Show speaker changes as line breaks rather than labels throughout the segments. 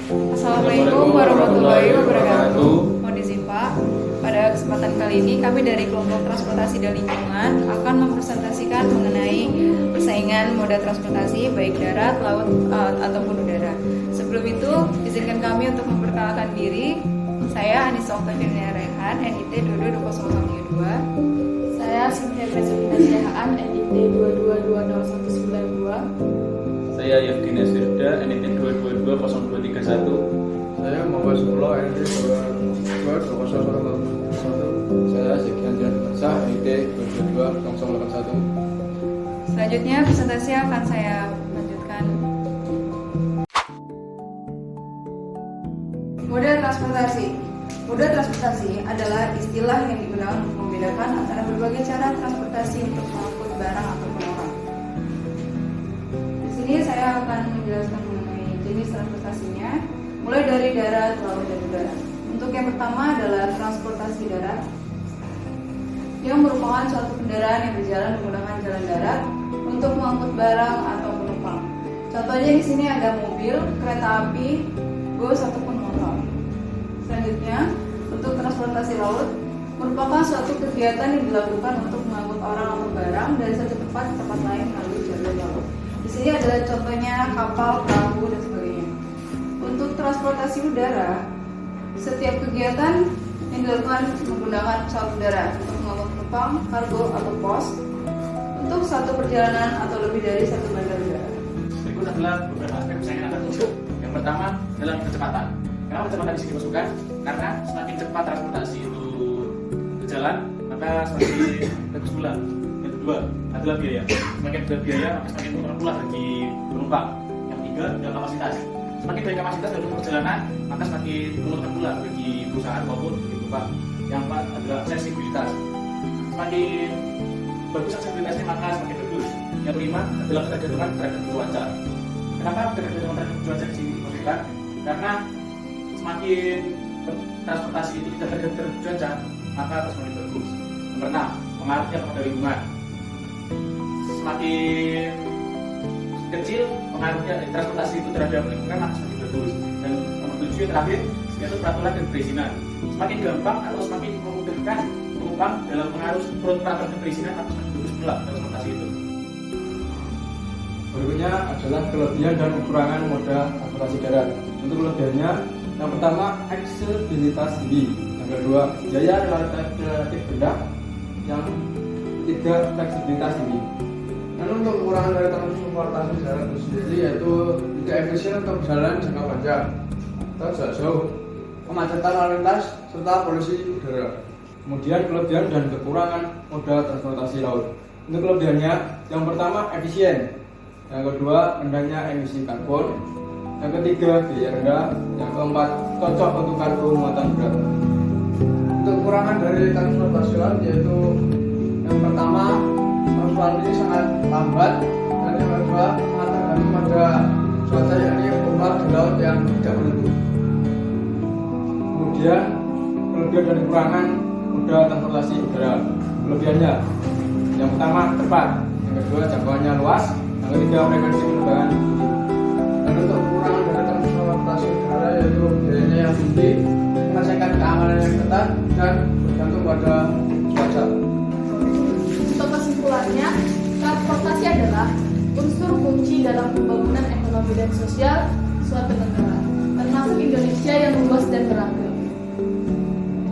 Assalamualaikum warahmatullahi wabarakatuh. Kondisi Pak, pada kesempatan kali ini kami dari kelompok transportasi dan lingkungan akan mempresentasikan mengenai persaingan moda transportasi baik darat, laut, ataupun udara. Sebelum itu, izinkan kami untuk memperkenalkan diri. Saya Anissa Oktaviana Rehan, NIT 222032.
Saya Sintia Presiden Siahaan, NIT 22209192.
Saya Yevgenia Sirda, NIT 2220231.
Saya Muhammad Sukulo, NIT 222001.
Saya Sekian Diansa, NIT 2220081.
Selanjutnya presentasi akan saya lanjutkan. Moda transportasi. Moda transportasi adalah istilah yang digunakan untuk membedakan antara berbagai cara transportasi untuk mengangkut barang ataupun orang. Di sini saya akan menjelaskan mengenai jenis transportasinya, mulai dari darat, laut, dan udara. Untuk yang pertama adalah transportasi darat, yang merupakan suatu kendaraan yang berjalan menggunakan jalan darat untuk mengangkut barang atau penumpang. Contohnya di sini ada mobil, kereta api, bus ataupun motor. Selanjutnya, untuk transportasi laut merupakan suatu kegiatan yang dilakukan untuk mengangkut orang atau barang dari satu tempat ke tempat lain melalui jalur laut. Di sini adalah contohnya kapal, perahu, dan sebagainya. Untuk transportasi udara, setiap kegiatan yang dilakukan menggunakan pesawat udara untuk mengangkut penumpang, kargo, atau pos untuk satu perjalanan atau lebih dari satu bandar udara.
Berikut adalah beberapa aspek persaingan antar produk. Yang pertama adalah kecepatan. Kenapa kecepatan di sini dimasukkan? Karena semakin cepat transportasi itu berjalan, maka semakin bagus pula. Yang kedua adalah biaya. Semakin berbiaya, maka semakin murah pula bagi penumpang. Yang ketiga adalah kapasitas. Semakin banyak kapasitas dalam perjalanan, maka semakin murah pula bagi perusahaan maupun bagi penumpang. Yang keempat adalah aksesibilitas. Semakin bagus aksesibilitasnya, maka semakin bagus. Yang kelima adalah ketergantungan terhadap cuaca. Kenapa ketergantungan terhadap cuaca di sini dimaksudkan? Karena semakin transportasi itu tidak tergantung cuaca, maka akan semakin bagus. Yang keenam, pengaruhnya kepada lingkungan. Semakin kecil pengaruhnya transportasi itu terhadap lingkungan, maka semakin bagus. Dan nomor 7 yang terakhir, yaitu peraturan dan perizinan. Semakin gampang atau semakin memudahkan penumpang dalam pengaruh peraturan dan perizinan, maka semakin bagus pula transportasi itu.
Berikutnya adalah kelebihan dan kekurangan moda transportasi darat. Untuk kelebihannya, yang pertama aksesibilitas tinggi, yang kedua biaya relatif rendah, yang ketiga fleksibilitas tinggi.
Dan untuk kekurangan dari transportasi darat itu sendiri yaitu tidak efisien untuk berjalan jangka panjang atau jarak jauh, kemacetan lalu lintas, serta polusi udara.
Kemudian kelebihan dan kekurangan moda transportasi laut. Untuk kelebihannya, yang pertama efisien, yang kedua rendahnya emisi karbon, yang ketiga biaya rendah, yang keempat cocok untuk kargo muatan berat.
Untuk kekurangan dari transportasi laut yaitu yang pertama transportasi sangat lambat, dan yang kedua sangat tergantung pada cuaca, yakni ombak di laut yang tidak menentu.
Kemudian kelebihan dan kekurangan moda transportasi udara. Kelebihannya, yang pertama cepat, yang kedua jangkauannya luas, yang ketiga frekuensi penerbangan tinggi.
Dan untuk kekurangan dari transportasi udara yaitu biayanya yang tinggi, menghasilkan keamanan yang ketat, dan bergantung pada cuaca.
Untuk kesimpulannya, transportasi adalah unsur kunci dalam pembangunan ekonomi dan sosial suatu negara, termasuk Indonesia yang luas dan beragam.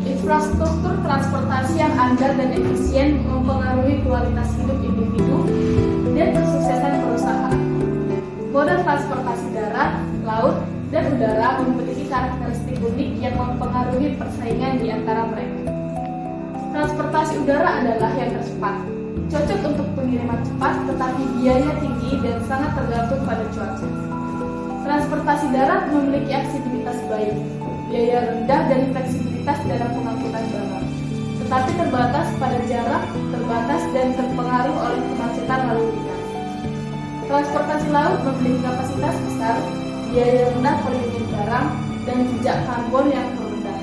Infrastruktur transportasi yang andal dan efisien mempengaruhi kualitas hidup individu dan kesuksesan perusahaan. Moda transportasi darat, laut, dan udara memiliki karakteristik unik yang mempengaruhi persaingan di antara mereka. Transportasi udara adalah yang tercepat, cocok untuk pengiriman cepat tetapi biaya tinggi dan sangat tergantung pada cuaca. Transportasi darat memiliki aksesibilitas baik, biaya rendah dan fleksibilitas dalam pengangkutan barang, tetapi terbatas pada jarak, terbatas dan terpengaruh oleh kemacetan lalu lintas. Transportasi laut memiliki kapasitas besar, biaya rendah per unit barang, dan jejak karbon yang rendah,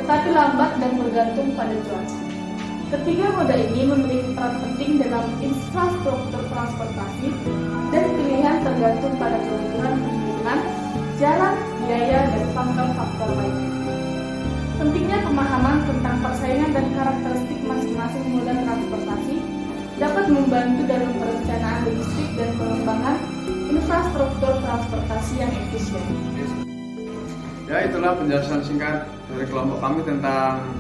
tetapi lambat dan bergantung pada cuaca. Ketiga moda ini memiliki peran penting dalam infrastruktur transportasi dan pilihan tergantung pada kebutuhan lingkungan, jalan, biaya, dan faktor-faktor lainnya. Pentingnya pemahaman tentang persaingan dan karakteristik masing-masing moda transportasi dapat membantu dalam perencanaan logistik dan pengembangan infrastruktur transportasi yang efisien.
Ya, itulah penjelasan singkat dari kelompok kami tentang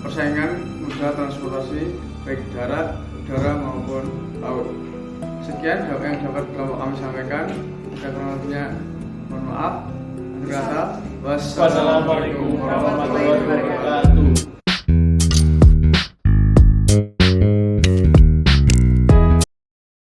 persaingan moda transportasi baik darat, udara maupun laut. Sekian yang dapat kelompok kami sampaikan. Jika kurang lebihnya mohon maaf. Wassalamualaikum warahmatullahi wabarakatuh.